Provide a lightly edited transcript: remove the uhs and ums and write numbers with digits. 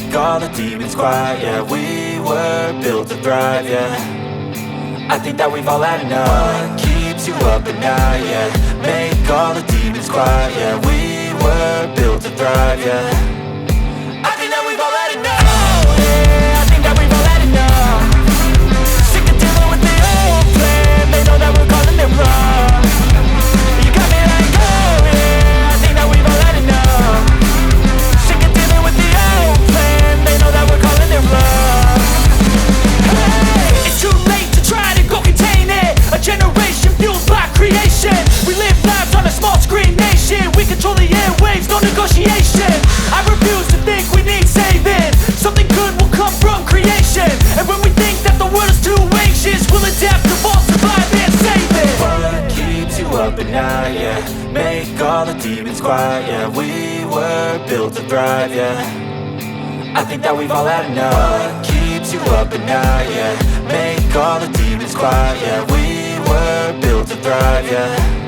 make all the demons quiet. Yeah, we were built to thrive, yeah. I think that we've all had enough. What keeps you up at night, yeah. Make all the demons quiet, yeah. We were built to thrive, yeah. I think that we've all had enough. Oh yeah, I think that we've all had enough. Sick of dealing with the old plan. They know that we're calling it wrong. You got me like, oh yeah, I think that we've all had enough. Sick of dealing with the old plan. They know that we're calling it wrong. Hey, it's too late to try to go contain it. A generation fueled by creation. We live lives on a small screen nation. We control the airwaves, no negotiation. I refuse to think we need saving. Something good will come from creation. And when we think that the world is too anxious, we'll adapt, evolve, survive and save it. What keeps you up at night, yeah. Make all the demons quiet, yeah. We were built to thrive, yeah. I think that we've all had enough. What keeps you up at night, yeah. Make all the demons quiet, yeah. We were built to thrive, yeah.